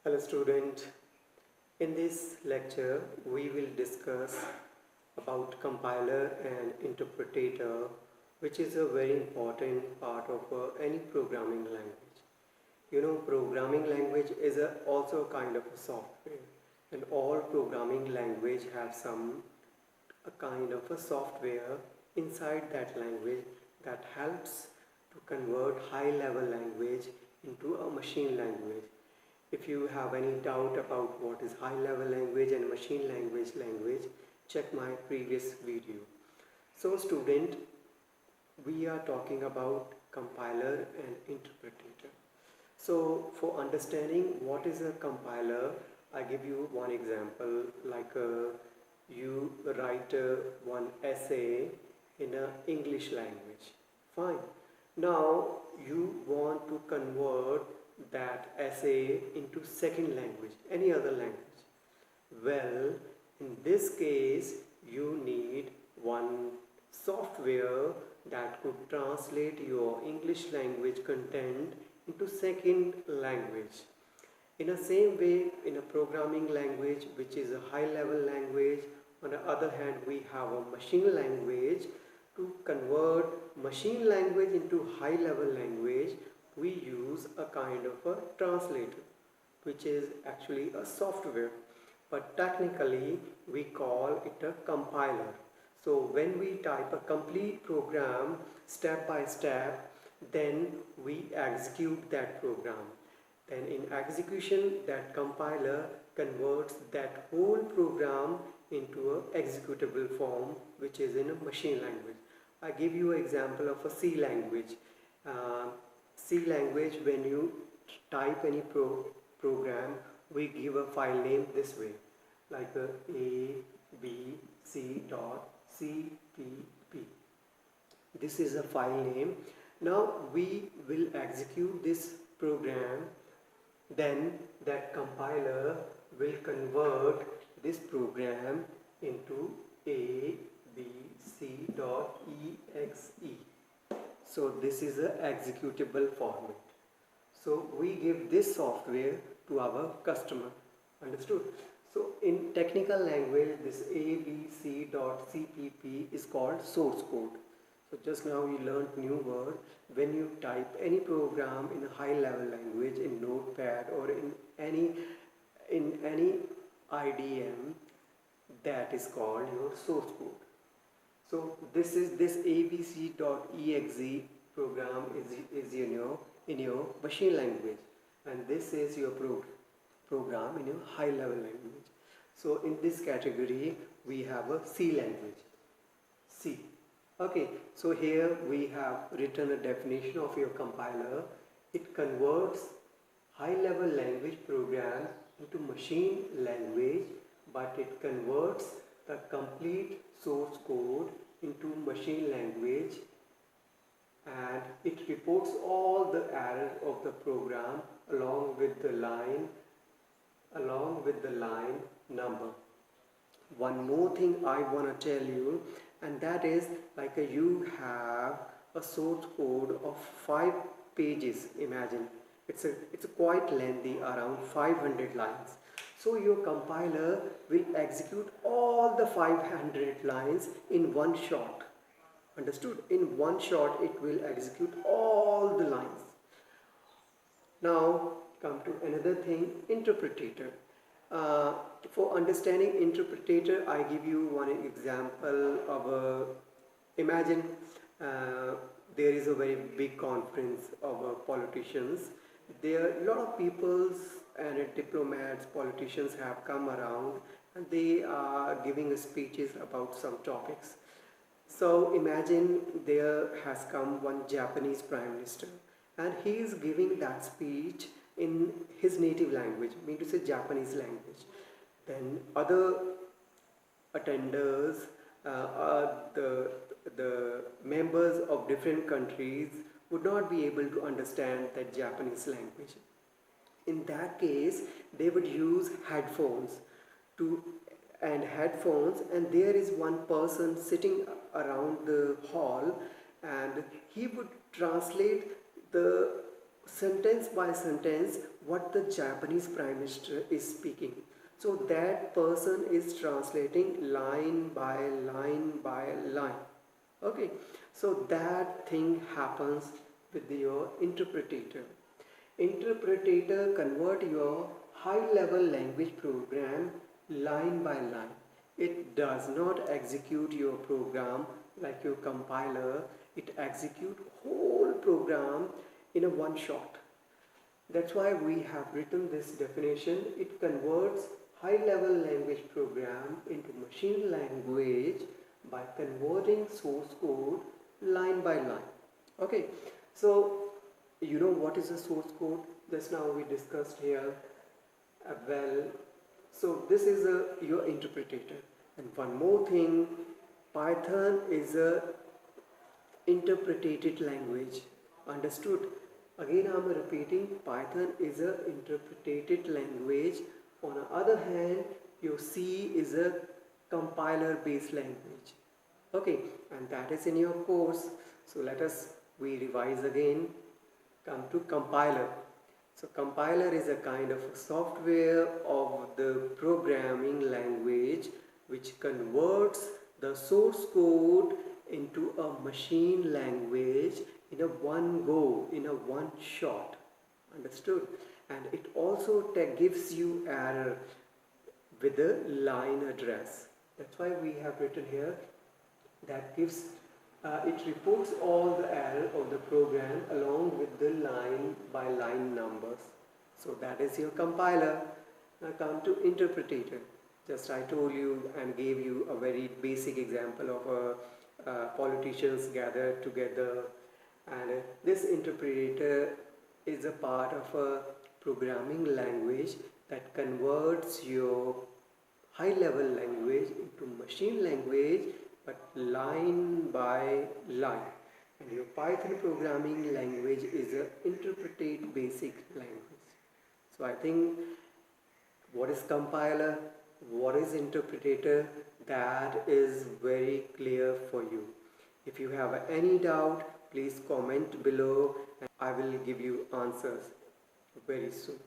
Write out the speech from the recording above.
Hello student, in this lecture we will discuss about compiler and interpreter, which is a very important part of any programming language. Programming language is also a kind of a software, and all programming language have a kind of a software inside that language that helps to convert high level language into a machine language. If you have any doubt about what is high level language and machine language, check my previous video. So student, we are talking about compiler and interpreter. So for understanding what is a compiler, I give you one example, like you write one essay in an English language. Fine. Now you want to convert that essay into second language, any other language. Well, in this case, you need one software that could translate your English language content into second language. In the same way, in a programming language, which is a high level language, on the other hand, we have a machine language. To convert machine language into high level language, we use a kind of a translator, which is actually a software, but technically we call it a compiler. So when we type a complete program step by step, then we execute that program. Then in execution, that compiler converts that whole program into an executable form, which is in a machine language. I give you an example of a C language. C language, when you type any program, we give a file name this way, like a b c dot cpp. This is a file name. Now we will execute this program, then that compiler will convert this program into a b c dot exe. So this is a executable format. So we give this software to our customer. Understood? So in technical language, this abc.cpp is called source code. So just now you learned new word. When you type any program in a high level language in Notepad or in any IDM, that is called your source code. So this abc.exe program is in your machine language, and this is your program in your high level language. So in this category we have a C language. C. Okay, so here we have written a definition of your compiler. It converts high level language program into machine language, but it converts the complete source code into machine language, and it reports all the errors of the program along with the line number. One more thing I want to tell you, and that is, like you have a source code of 5 pages. Imagine it's quite lengthy, around 500 lines. So your compiler will execute all the 500 lines in one shot. Understood? In one shot it will execute all the lines. Now come to another thing, interpreter. For understanding interpreter, I give you one example of imagine there is a very big conference of politicians. There are a lot of peoples and diplomats, politicians have come around, and they are giving speeches about some topics. So imagine there has come one Japanese Prime Minister, and he is giving that speech in his native language, mean to say Japanese language. Then other attenders, the members of different countries would not be able to understand that Japanese language. In that case, they would use headphones, and there is one person sitting around the hall, and he would translate the sentence by sentence what the Japanese Prime Minister is speaking. So that person is translating line by line by line. Okay, so that thing happens with your interpreter. Interpreter convert your high level language program line by line. It does not execute your program like your compiler. It execute whole program in a one shot. That's why we have written this definition. It converts high level language program into machine language by converting source code line by line. Okay, so you know what is a source code? Just now we discussed here. Well, so this is your interpreter. And one more thing, Python is a interpreted language. Understood? Again I am repeating, Python is a interpreted language. On the other hand, your C is a compiler based language. Okay, and that is in your course. So we revise again. Come to compiler. So compiler is a kind of software of the programming language which converts the source code into a machine language in a one go, in a one shot. Understood? And it also gives you error with the line address. That's why we have written here that gives it reports all the error of the program along with the line by line numbers. So that is your compiler. Now come to interpreter. Just I told you and gave you a very basic example of politicians gathered together, and this interpreter is a part of a programming language that converts your high level language into machine language, but line by line. And your Python programming language is an interpreted basic language. So I think what is compiler, what is interpreter, that is very clear for you. If you have any doubt, please comment below and I will give you answers very soon.